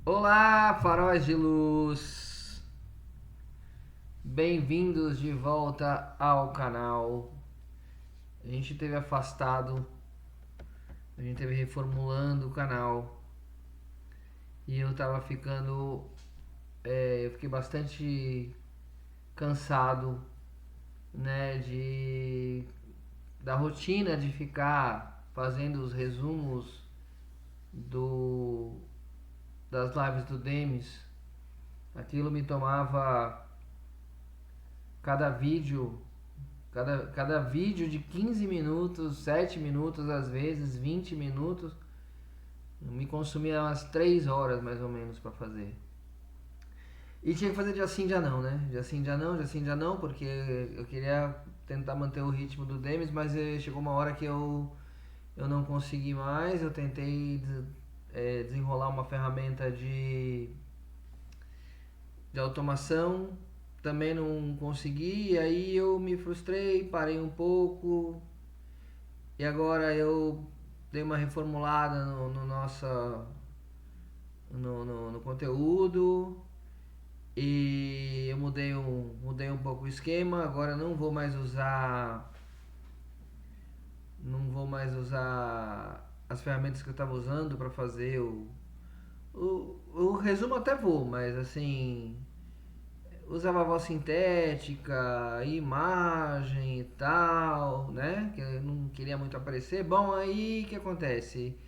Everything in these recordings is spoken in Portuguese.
Olá, faróis de luz! Bem-vindos de volta ao canal. A gente teve afastado, a gente teve reformulando o canal e eu tava ficando, eu fiquei bastante cansado, né, da rotina de ficar fazendo os resumos do das lives do Demis. Aquilo me tomava cada vídeo cada vídeo de 15 minutos, 7 minutos, às vezes 20 minutos, me consumia umas 3 horas mais ou menos para fazer. E tinha que fazer dia sim, dia não, né? Dia sim, dia não, dia sim, dia não, porque eu queria tentar manter o ritmo do Demis, mas chegou uma hora que eu não consegui mais. Eu tentei desenrolar uma ferramenta de automação, também não consegui, e aí eu me frustrei, parei um pouco, e agora eu dei uma reformulada no conteúdo e eu mudei um pouco o esquema. Agora não vou mais usar as ferramentas que eu estava usando para fazer o resumo. Até vou, mas assim, usava voz sintética, imagem e tal, né? Que eu não queria muito aparecer. Bom, aí o que acontece?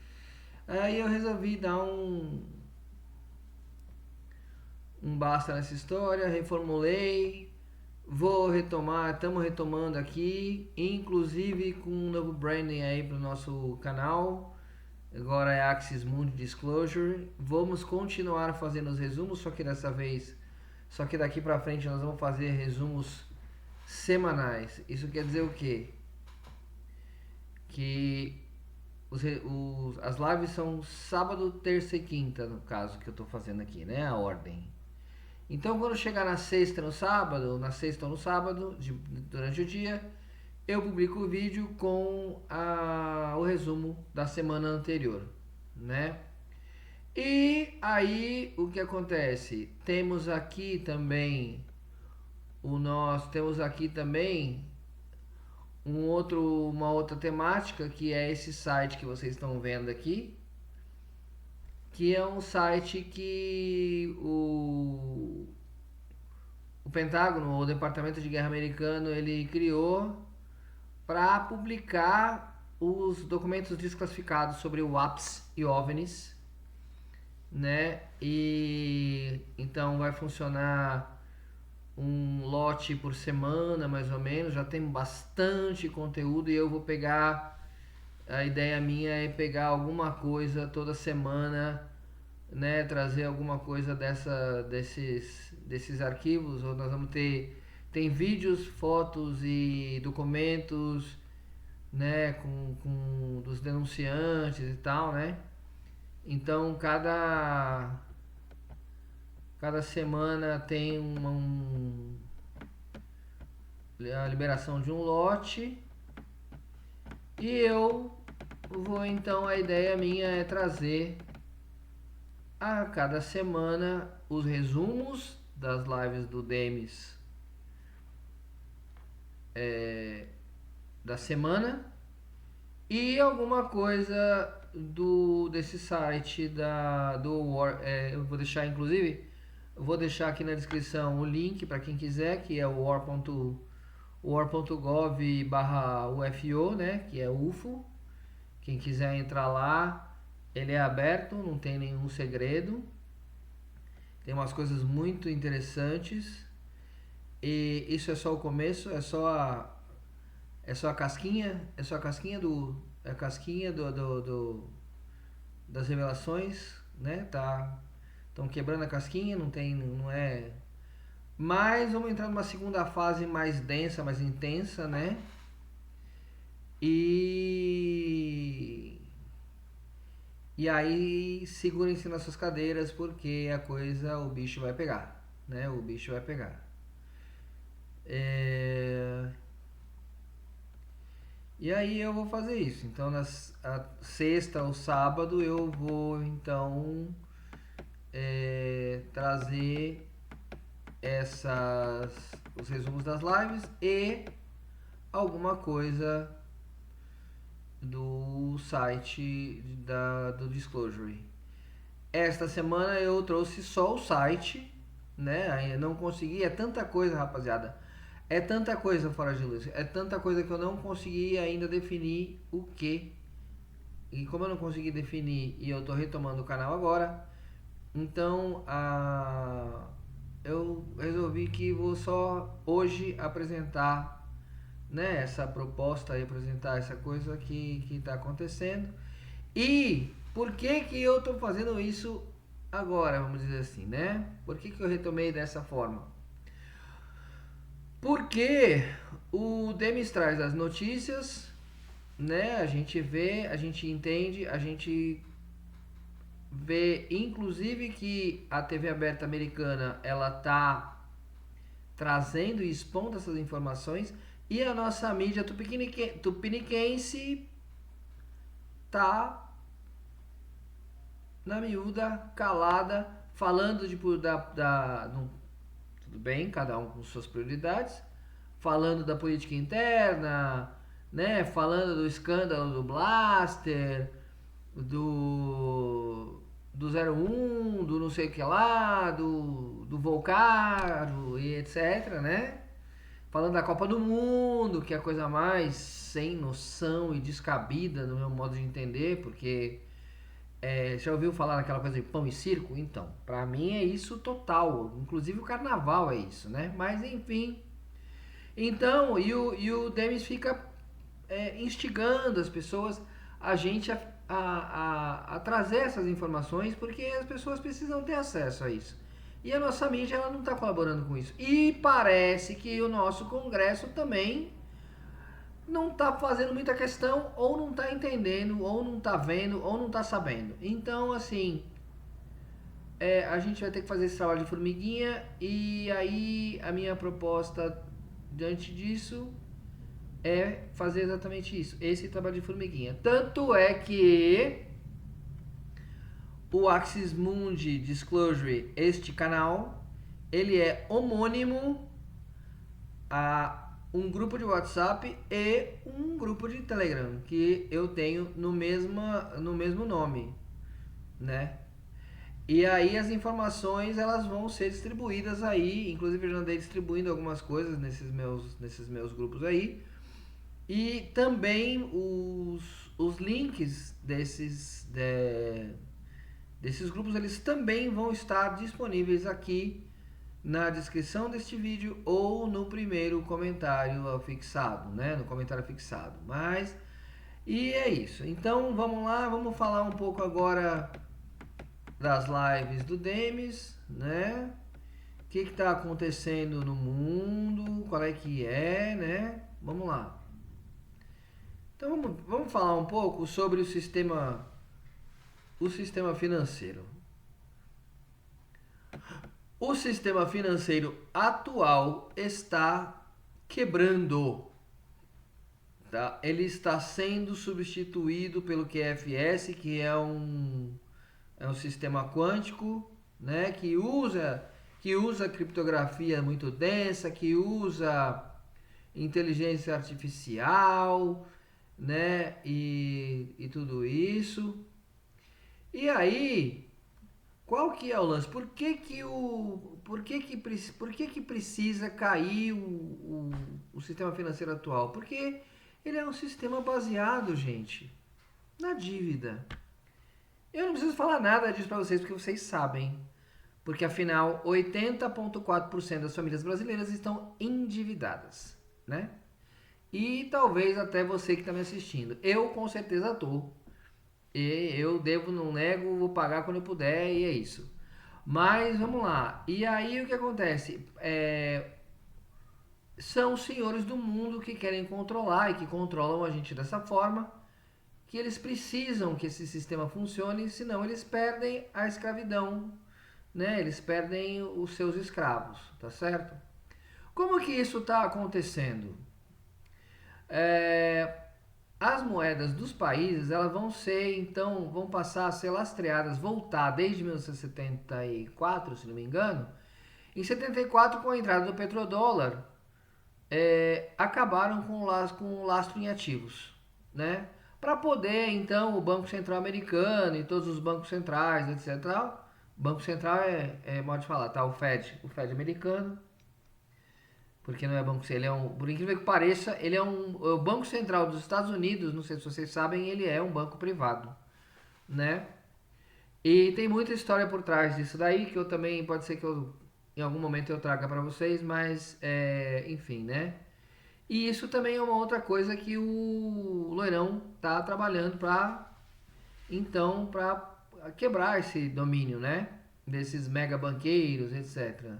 Aí eu resolvi dar um basta nessa história, reformulei, vou retomar, estamos retomando aqui, inclusive com um novo branding aí para o nosso canal. Agora é Axis Mundi Disclosure. Vamos continuar fazendo os resumos, só que daqui para frente nós vamos fazer resumos semanais. Isso quer dizer o quê? Que as lives são sábado, terça e quinta, no caso que eu estou fazendo aqui, né? A ordem. Então, quando chegar na sexta, no sábado, na sexta ou no sábado, durante o dia, eu publico o vídeo com o resumo da semana anterior, né? E aí, o que acontece? Temos aqui também uma outra temática, que é esse site que vocês estão vendo aqui, que é um site que o Pentágono, o Departamento de Guerra americano, ele criou para publicar os documentos desclassificados sobre o WAPS e OVNIs, né? E então vai funcionar um lote por semana, mais ou menos. Já tem bastante conteúdo e eu vou pegar. A ideia minha é pegar alguma coisa toda semana, né? Trazer alguma coisa desses arquivos. Ou nós vamos ter tem vídeos, fotos e documentos, né? Com dos denunciantes e tal, né? Então cada semana tem a liberação de um lote. E eu vou então, a ideia minha é trazer a cada semana os resumos das lives do Demis da semana e alguma coisa desse site do War. Eu vou deixar, inclusive, eu vou deixar aqui na descrição o link para quem quiser, que é o war.gov/UFO, né, que é UFO. Quem quiser entrar lá, ele é aberto, não tem nenhum segredo. Tem umas coisas muito interessantes. E isso é só o começo, é só a casquinha, é a casquinha das revelações, né? Estão quebrando a casquinha, não é. Mas vamos entrar numa segunda fase mais densa, mais intensa, né? E E aí, segurem-se nas suas cadeiras, porque o bicho vai pegar, né? O bicho vai pegar. É... E aí eu vou fazer isso. Então, a sexta ou sábado eu vou, então, trazer os resumos das lives e alguma coisa do site do Disclosure. Esta semana eu trouxe só o site, né? Eu não consegui, é tanta coisa, rapaziada. É tanta coisa fora de luz, é tanta coisa que eu não consegui ainda definir o que. E como eu não consegui definir e eu tô retomando o canal agora, então eu resolvi que vou só hoje apresentar, né, essa proposta e apresentar essa coisa que está acontecendo. E por que que eu estou fazendo isso agora, vamos dizer assim, né? Por que que eu retomei dessa forma? Porque o Demis traz as notícias, né? A gente vê, a gente entende, a gente vê, inclusive, que a TV aberta americana ela tá trazendo e expondo essas informações, e a nossa mídia tupiniquense tá na miúda, calada, falando tudo bem, cada um com suas prioridades, falando da política interna, né? Falando do escândalo do Blaster, do 01, do não sei o que lá, do Volcaro e etc, né? Falando da Copa do Mundo, que é a coisa mais sem noção e descabida no meu modo de entender, porque já ouviu falar naquela coisa de pão e circo? Então, pra mim é isso total. Inclusive o carnaval é isso, né? Mas enfim. Então, e o Demis fica instigando as pessoas, a gente a trazer essas informações, porque as pessoas precisam ter acesso a isso. E a nossa mídia ela não está colaborando com isso. E parece que o nosso Congresso também não está fazendo muita questão, ou não está entendendo, ou não está vendo, ou não está sabendo. Então, assim, a gente vai ter que fazer esse trabalho de formiguinha. E aí a minha proposta diante disso é fazer exatamente isso, esse trabalho de formiguinha. Tanto é que o Axis Mundi Disclosure, este canal, ele é homônimo a um grupo de WhatsApp e um grupo de Telegram que eu tenho no mesmo nome, né? E aí as informações elas vão ser distribuídas aí, inclusive eu já andei distribuindo algumas coisas nesses meus grupos aí. E também os links desses grupos, eles também vão estar disponíveis aqui na descrição deste vídeo ou no primeiro comentário fixado, né? No comentário fixado. E é isso. Então vamos lá, vamos falar um pouco agora das lives do Demis, né? O que está acontecendo no mundo, qual é que é, né? Vamos lá. Então vamos falar um pouco sobre o sistema financeiro. O sistema financeiro atual está quebrando. Tá? Ele está sendo substituído pelo QFS, que é um sistema quântico, né? que usa criptografia muito densa, que usa inteligência artificial, né? E tudo isso. E aí, qual que é o lance? Por que precisa cair o sistema financeiro atual? Porque ele é um sistema baseado, gente, na dívida. Eu não preciso falar nada disso para vocês, porque vocês sabem. Porque afinal, 80,4% das famílias brasileiras estão endividadas, né? E talvez até você que está me assistindo. Eu com certeza estou. E eu devo, não nego, vou pagar quando eu puder e é isso. Mas vamos lá. E aí o que acontece? São os senhores do mundo que querem controlar e que controlam a gente dessa forma, que eles precisam que esse sistema funcione, senão eles perdem a escravidão, né? Eles perdem os seus escravos, tá certo? Como que isso está acontecendo? as moedas dos países, elas vão ser, então, vão passar a ser lastreadas, voltar desde 1974, se não me engano. Em 74, com a entrada do petrodólar, acabaram com o lastro em ativos, né? Para poder, então, o Banco Central americano e todos os bancos centrais, etc. Banco Central é modo de falar, tá? O Fed americano, porque não é banco, ele é um, por incrível que pareça, ele é o Banco Central dos Estados Unidos, não sei se vocês sabem, ele é um banco privado, né? E tem muita história por trás disso daí, que eu também, pode ser que eu, em algum momento eu traga para vocês, mas, enfim, né? E isso também é uma outra coisa que o Loirão tá trabalhando para, então, para quebrar esse domínio, né? Desses mega banqueiros, etc.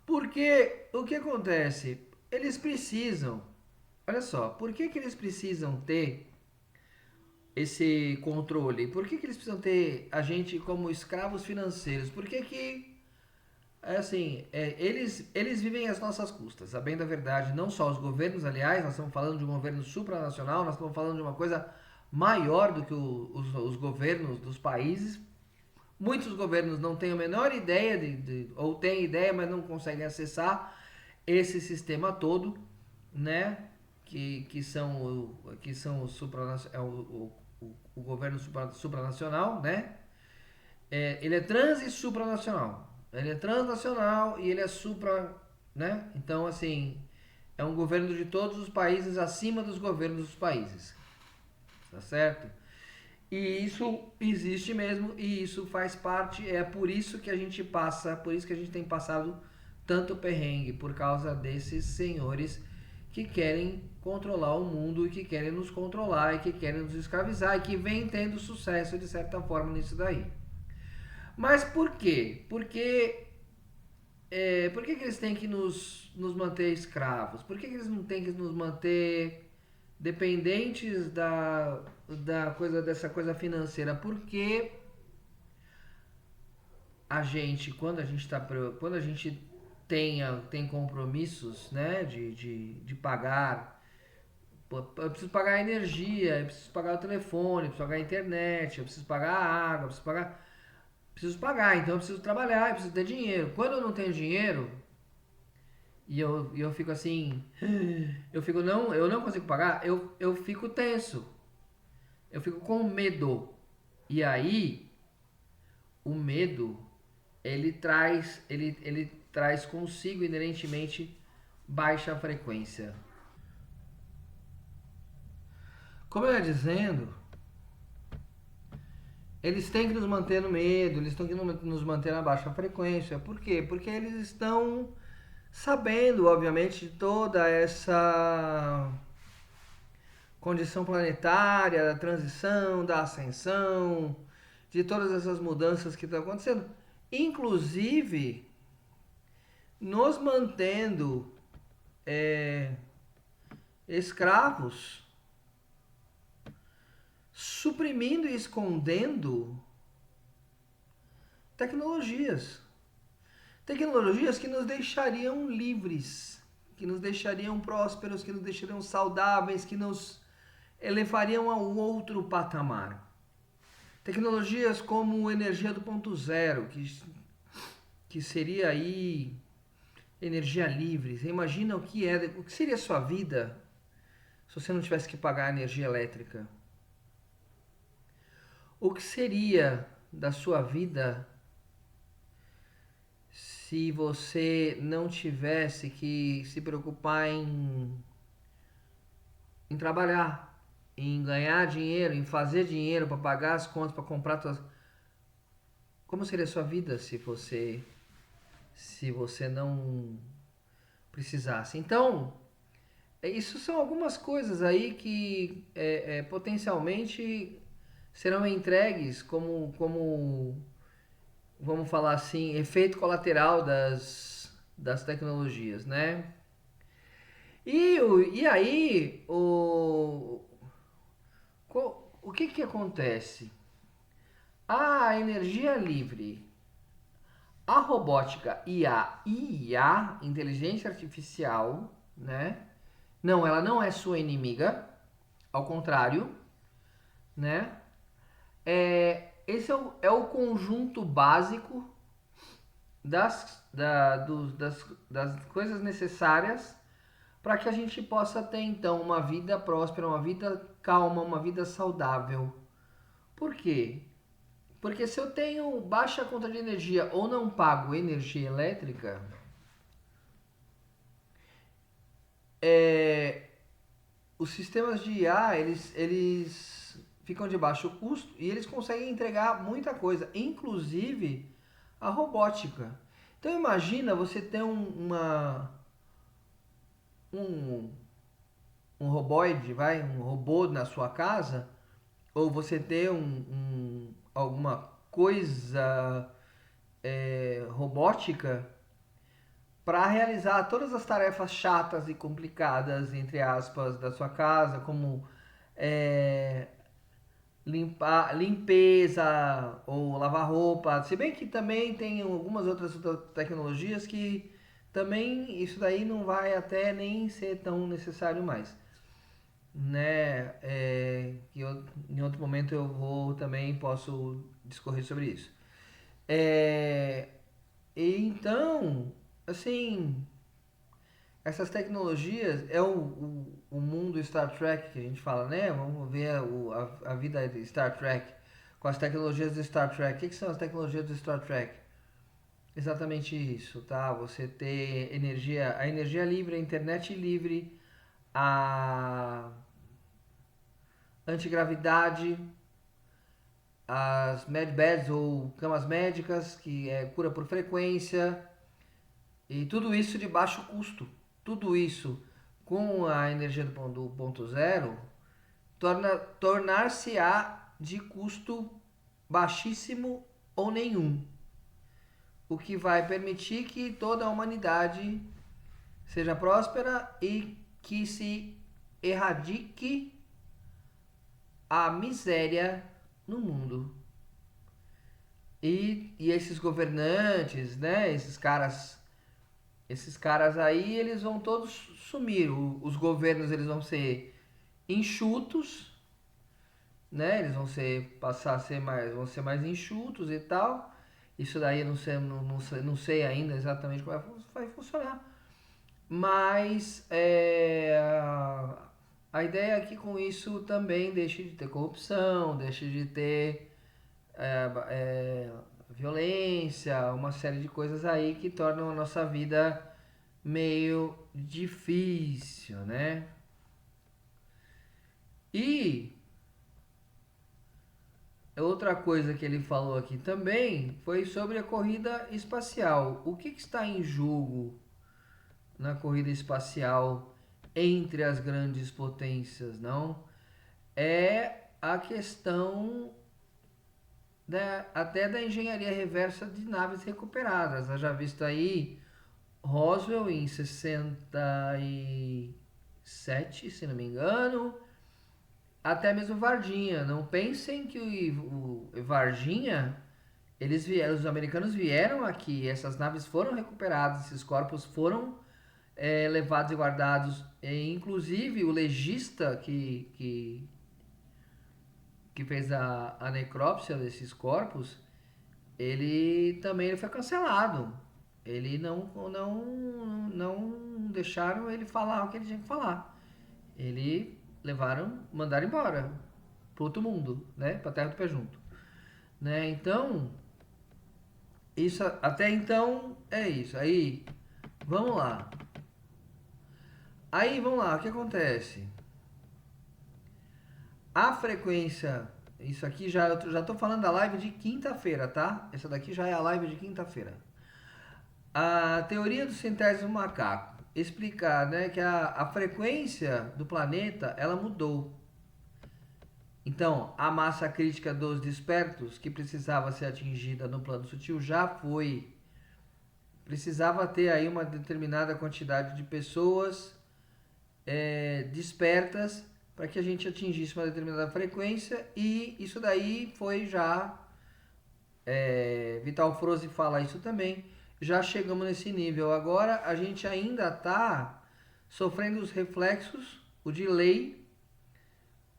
Porque o que acontece? Eles precisam, olha só, por que eles precisam ter esse controle? Por que eles precisam ter a gente como escravos financeiros? Por que assim, eles vivem às nossas custas, sabendo a verdade, não só os governos, aliás, nós estamos falando de um governo supranacional, nós estamos falando de uma coisa maior do que os governos dos países. Muitos governos não têm a menor ideia ou têm ideia, mas não conseguem acessar esse sistema todo, né? Que são o governo supranacional, né? Ele é trans e supranacional. Ele é transnacional e ele é supra, né? Então, assim, é um governo de todos os países acima dos governos dos países, tá certo? E isso existe mesmo e isso faz parte, é por isso que a gente passa, por isso que a gente tem passado tanto perrengue, por causa desses senhores que querem controlar o mundo e que querem nos controlar e que querem nos escravizar e que vem tendo sucesso de certa forma nisso daí. Mas por quê? Por que eles têm que nos manter escravos? Por que eles não têm que nos manter dependentes dessa coisa financeira? Porque quando a gente tem compromissos, né, de pagar, eu preciso pagar a energia, eu preciso pagar o telefone, eu preciso pagar a internet, eu preciso pagar a água, preciso pagar, então eu preciso trabalhar, eu preciso ter dinheiro. Quando eu não tenho dinheiro e eu fico assim, eu não consigo pagar, eu fico tenso, eu fico com medo. E aí, o medo, ele traz consigo inerentemente baixa frequência. Como eu ia dizendo, eles têm que nos manter no medo, eles têm que nos manter na baixa frequência. Por quê? Porque eles estão sabendo, obviamente, de toda essa condição planetária, da transição, da ascensão, de todas essas mudanças que estão acontecendo, inclusive nos mantendo é, escravos, suprimindo e escondendo tecnologias. Tecnologias que nos deixariam livres, que nos deixariam prósperos, que nos deixariam saudáveis, que nos elevariam a um outro patamar. Tecnologias como energia do ponto zero, que seria aí energia livre. Você imagina o que seria a sua vida se você não tivesse que pagar energia elétrica? O que seria da sua vida se você não tivesse que se preocupar em trabalhar, em ganhar dinheiro, em fazer dinheiro para pagar as contas, para comprar suas... Como seria a sua vida se você não precisasse? Então, isso são algumas coisas aí que potencialmente serão entregues como, vamos falar assim, efeito colateral das tecnologias, né? E aí, o que acontece? A energia livre, a robótica e a IA, inteligência artificial, né? Não, ela não é sua inimiga, ao contrário, né? Esse é o conjunto básico das coisas necessárias para que a gente possa ter então uma vida próspera, uma vida calma, uma vida saudável. Por quê? Porque se eu tenho baixa conta de energia ou não pago energia elétrica, os sistemas de IA, eles ficam de baixo custo e eles conseguem entregar muita coisa, inclusive a robótica. Então imagina você ter um, um roboide, um robô na sua casa, ou você ter alguma coisa robótica para realizar todas as tarefas chatas e complicadas, entre aspas, da sua casa, como é, limpeza ou lavar roupa. Se bem que também tem algumas outras tecnologias que também isso daí não vai até nem ser tão necessário mais, né? Em outro momento eu vou também posso discorrer sobre isso. É, e então, assim, essas tecnologias é o mundo Star Trek que a gente fala, né? Vamos ver a vida de Star Trek com as tecnologias do Star Trek. O que são as tecnologias do Star Trek? Exatamente isso, tá? Você ter energia, a energia livre, a internet livre, a antigravidade, as medbeds ou camas médicas, que é cura por frequência, e tudo isso de baixo custo. Tudo isso com a energia do ponto zero tornar-se-á de custo baixíssimo ou nenhum, o que vai permitir que toda a humanidade seja próspera e que se erradique a miséria no mundo. E esses governantes, né, esses caras aí, eles vão todos sumir. Os governos eles vão ser enxutos, né? Eles vão ser mais enxutos e tal. Isso daí eu não sei ainda exatamente como vai funcionar. Mas a ideia é que com isso também deixe de ter corrupção, deixe de ter é, é, violência, uma série de coisas aí que tornam a nossa vida meio difícil, né? E outra coisa que ele falou aqui também foi sobre a corrida espacial. O que está em jogo na corrida espacial entre as grandes potências, não? É a questão até da engenharia reversa de naves recuperadas. Já visto aí Roswell em 67, se não me engano, até mesmo Varginha. Não pensem que o Varginha, os americanos vieram aqui, essas naves foram recuperadas, esses corpos foram levados e guardados. Inclusive o legista que fez a necrópsia desses corpos, ele foi cancelado. Ele não deixaram ele falar o que ele tinha que falar. Ele mandaram embora para outro mundo, né? Para terra do pé junto, né? Então, isso até então é isso. Vamos lá. Vamos lá, o que acontece? A frequência, isso aqui eu já tô falando da live de quinta-feira, tá? Essa daqui já é a live de quinta-feira. A teoria do centésimo macaco explicar, né, que a frequência do planeta ela mudou. Então, a massa crítica dos despertos que precisava ser atingida no plano sutil já foi. Precisava ter aí uma determinada quantidade de pessoas despertas para que a gente atingisse uma determinada frequência, e isso daí foi já Vital Froze fala isso também. Já chegamos nesse nível. Agora a gente ainda está sofrendo os reflexos, o delay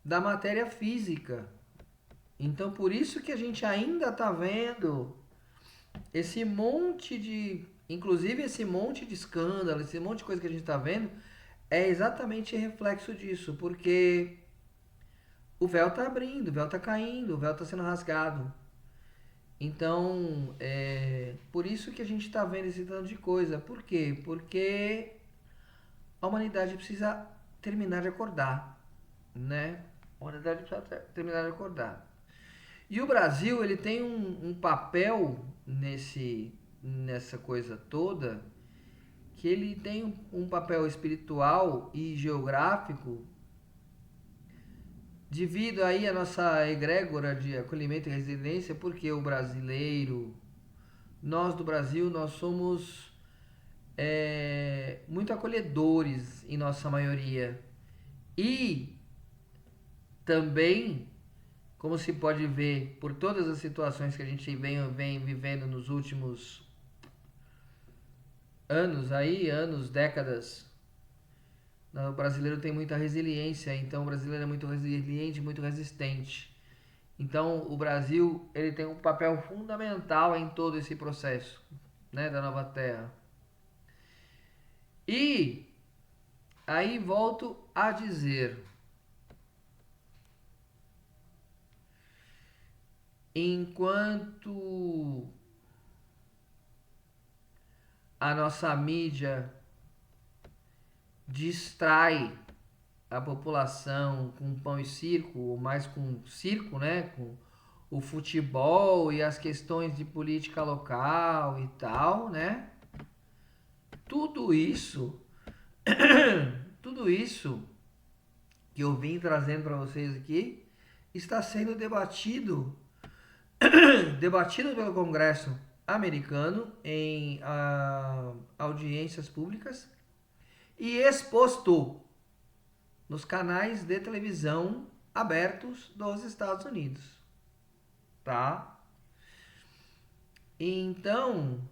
da matéria física. Então, por isso que a gente ainda está vendo esse monte de, inclusive esse monte de escândalo, esse monte de coisa que a gente está vendo, é exatamente reflexo disso, porque o véu está abrindo, o véu está caindo, o véu está sendo rasgado. Então, por isso que a gente está vendo esse tanto de coisa. Por quê? Porque a humanidade precisa terminar de acordar, né? A humanidade precisa terminar de acordar. E o Brasil, ele tem um papel nessa coisa toda, que ele tem um papel espiritual e geográfico devido aí à nossa egrégora de acolhimento e resiliência, porque o brasileiro, nós do Brasil, nós somos muito acolhedores em nossa maioria. E também, como se pode ver por todas as situações que a gente vem vivendo nos últimos anos aí, décadas, o brasileiro tem muita resiliência, então o brasileiro é muito resiliente, muito resistente. Então o Brasil, ele tem um papel fundamental em todo esse processo, né, da nova terra. E aí volto a dizer, enquanto a nossa mídia distrai a população com pão e circo, ou mais com circo, né? Com o futebol e as questões de política local e tal, né? Tudo isso, tudo isso que eu vim trazendo para vocês aqui, está sendo debatido pelo Congresso americano em audiências públicas e exposto nos canais de televisão abertos dos Estados Unidos, tá? Então,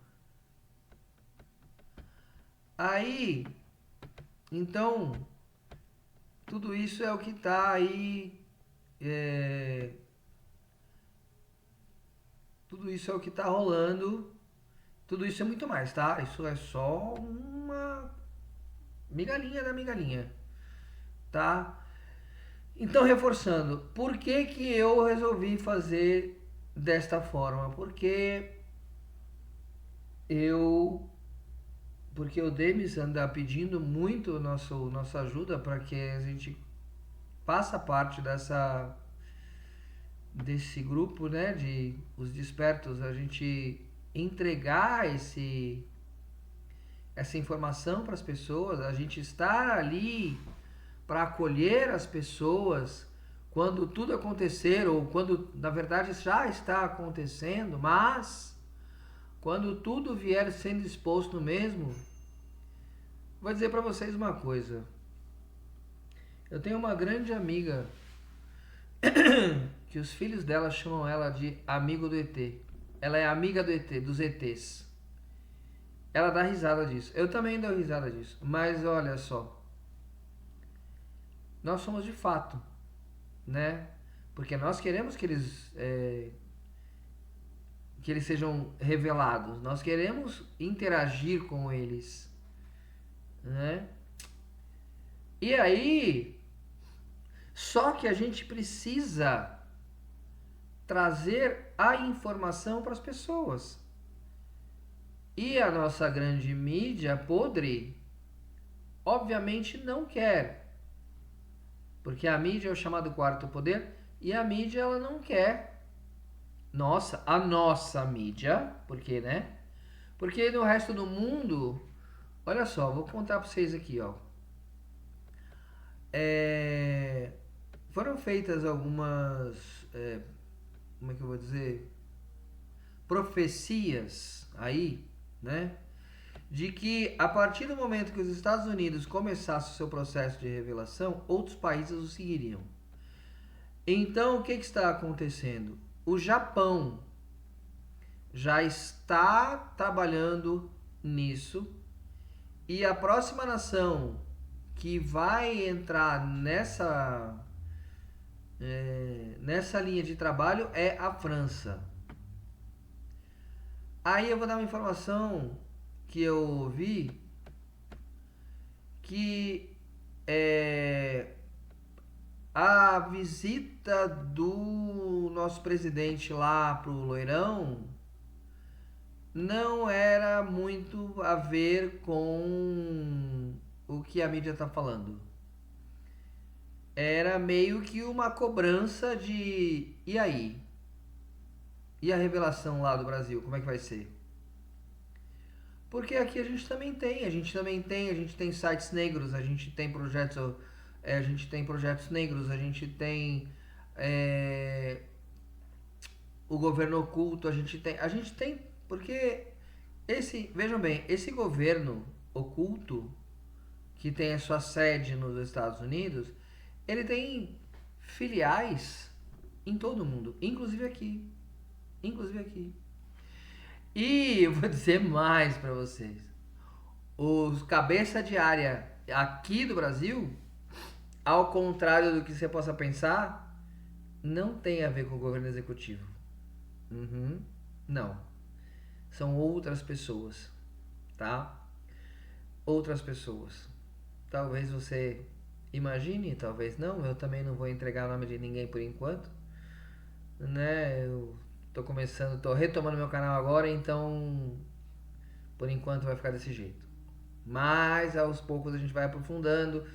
tudo isso é o que tá aí, tudo isso é o que tá rolando, tudo isso é muito mais, tá? Isso é só uma migalhinha da migalhinha, tá? Então, reforçando, por que que eu resolvi fazer desta forma? Porque o Demis anda pedindo muito nossa ajuda para que a gente faça parte desse grupo, né, de os despertos, a gente entregar essa informação para as pessoas, a gente estar ali para acolher as pessoas quando tudo acontecer, ou quando na verdade já está acontecendo, mas quando tudo vier sendo exposto mesmo. Vou dizer para vocês uma coisa. Eu tenho uma grande amiga que os filhos dela chamam ela de amigo do ET. Ela é amiga do ET, dos ETs. Ela dá risada disso. Eu também dou risada disso. Mas olha só. Nós somos de fato, né? Porque nós queremos que eles sejam revelados. Nós queremos interagir com eles, né? E aí, só que a gente precisa trazer a informação para as pessoas. E a nossa grande mídia podre, obviamente não quer. Porque a mídia é o chamado quarto poder e a mídia ela não quer. A nossa mídia, porque, né? Porque no resto do mundo, olha só, vou contar para vocês aqui, ó. Foram feitas algumas, como é que eu vou dizer? Profecias aí, né? De que a partir do momento que os Estados Unidos começassem o seu processo de revelação, outros países o seguiriam. Então, o que está acontecendo? O Japão já está trabalhando nisso e a próxima nação que vai entrar nessa linha de trabalho é a França. Aí eu vou dar uma informação que eu ouvi que a visita do nosso presidente lá pro Loirão não era muito a ver com o que a mídia tá falando. Era meio que uma cobrança de e aí? E a revelação lá do Brasil, como é que vai ser? Porque aqui a gente tem sites negros, a gente tem projetos negros, a gente tem é, o governo oculto, a gente tem, porque vejam bem, esse governo oculto que tem a sua sede nos Estados Unidos, ele tem filiais em todo o mundo, inclusive aqui. E eu vou dizer mais para vocês. Os cabeça de área aqui do Brasil, ao contrário do que você possa pensar, não tem a ver com o governo executivo. Uhum, não. São outras pessoas, tá? Outras pessoas. Talvez você imagine, talvez não. Eu também não vou entregar o nome de ninguém por enquanto, né? Eu tô retomando meu canal agora, então por enquanto vai ficar desse jeito. Mas aos poucos a gente vai aprofundando.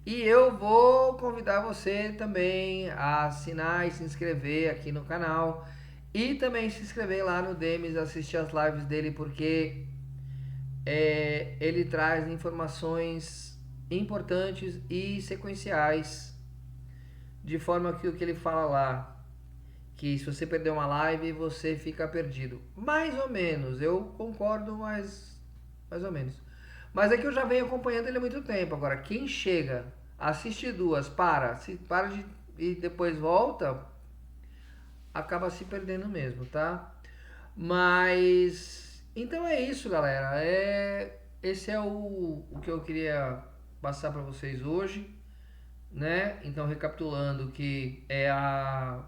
E eu vou convidar você também a assinar e se inscrever aqui no canal. E também se inscrever lá no Demis, assistir as lives dele, porque ele traz informações importantes e sequenciais. De forma que o que ele fala lá, que se você perder uma live, você fica perdido. Mais ou menos, eu concordo, mas mais ou menos. Mas é que eu já venho acompanhando ele há muito tempo. Agora, quem chega, assiste duas, para e depois volta, acaba se perdendo mesmo, tá? Mas então é isso, galera. Esse é o que eu queria passar para vocês hoje, né? Então, recapitulando, que é a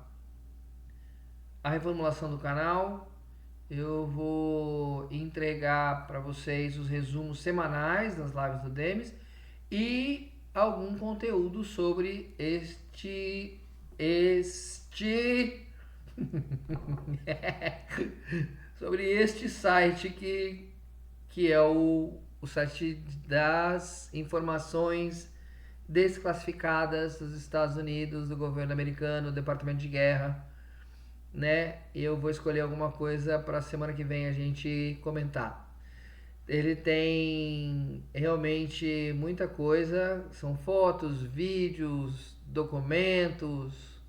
reformulação do canal. Eu vou entregar para vocês os resumos semanais das lives do Demis e algum conteúdo sobre sobre este site que é o site das informações desclassificadas dos Estados Unidos, do governo americano, do Departamento de Guerra, né? Eu vou escolher alguma coisa para a semana que vem a gente comentar. Ele tem realmente muita coisa, são fotos, vídeos, documentos.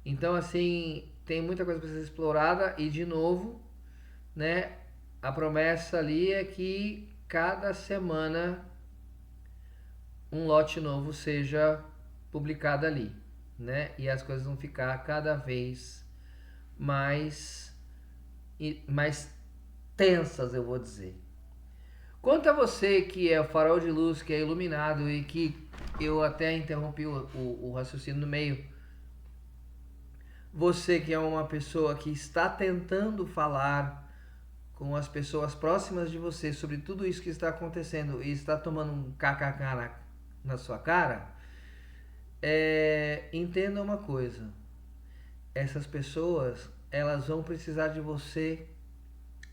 Então, assim, tem muita coisa para ser explorada e, de novo, né? A promessa ali é que cada semana um lote novo seja publicado ali, né? E as coisas vão ficar cada vez mais tensas, eu vou dizer. Quanto a você que é o farol de luz, que é iluminado e que eu até interrompi o raciocínio no meio, você que é uma pessoa que está tentando falar com as pessoas próximas de você sobre tudo isso que está acontecendo e está tomando um kkk na sua cara, entenda uma coisa: essas pessoas, elas vão precisar de você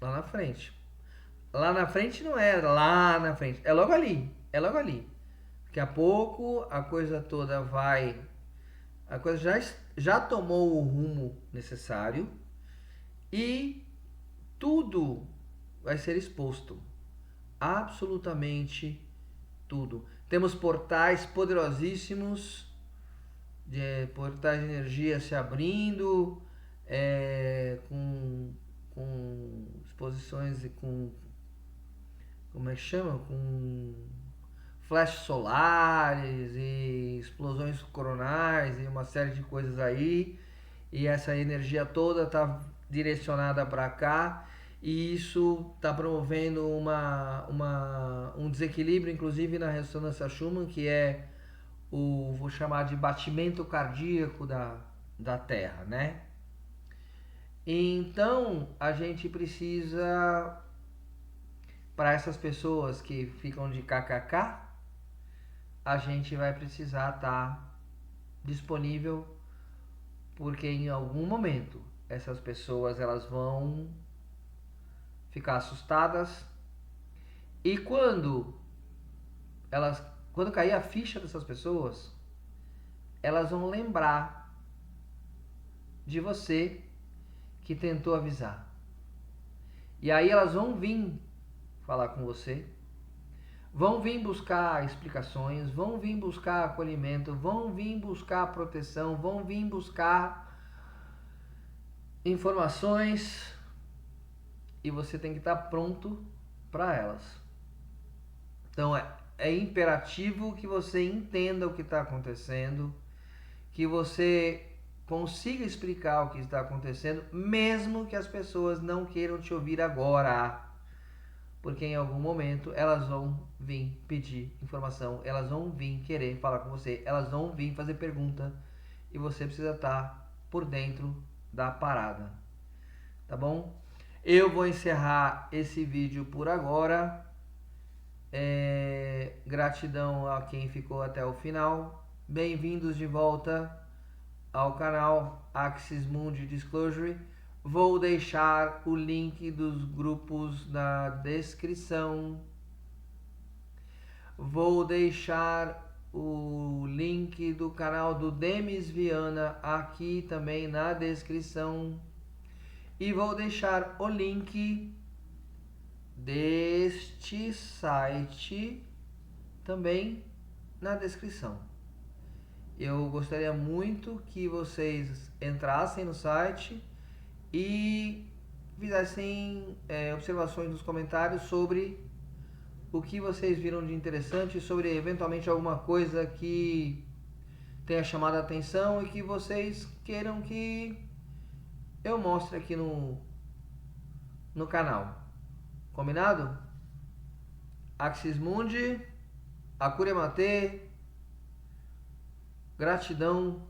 lá na frente. Lá na frente não é lá na frente, é logo ali, é logo ali. Daqui a pouco a coisa toda vai, a coisa já tomou o rumo necessário e tudo vai ser exposto, absolutamente tudo. Temos portais poderosíssimos, portais de energia se abrindo, com exposições e com, como é que chama? Com flashes solares e explosões coronais e uma série de coisas aí. E essa energia toda está direcionada para cá. E isso está promovendo um desequilíbrio, inclusive na ressonância Schumann, que é vou chamar de batimento cardíaco da Terra, né? Então, a gente precisa, para essas pessoas que ficam de kkk, a gente vai precisar estar disponível, porque em algum momento essas pessoas elas vão ficar assustadas e quando cair a ficha dessas pessoas, elas vão lembrar de você que tentou avisar. E aí elas vão vir falar com você, vão vir buscar explicações, vão vir buscar acolhimento, vão vir buscar proteção, vão vir buscar informações, e você tem que estar pronto para elas. Então é imperativo que você entenda o que está acontecendo, que você consiga explicar o que está acontecendo, mesmo que as pessoas não queiram te ouvir agora, porque em algum momento elas vão vir pedir informação, elas vão vir querer falar com você, elas vão vir fazer pergunta, e você precisa estar por dentro da parada, tá bom? Eu vou encerrar esse vídeo por agora. Gratidão a quem ficou até o final. Bem-vindos de volta ao canal Axis Mundi Disclosure. Vou deixar o link dos grupos na descrição. Vou deixar o link do canal do Demis Viana aqui também na descrição. E vou deixar o link deste site também na descrição. Eu gostaria muito que vocês entrassem no site e fizessem observações nos comentários sobre o que vocês viram de interessante, sobre eventualmente alguma coisa que tenha chamado a atenção e que vocês queiram que eu mostre aqui no canal. Combinado? Axis Mundi, Akure Mate, gratidão,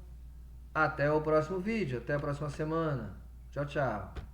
até o próximo vídeo, até a próxima semana. Tchau, tchau.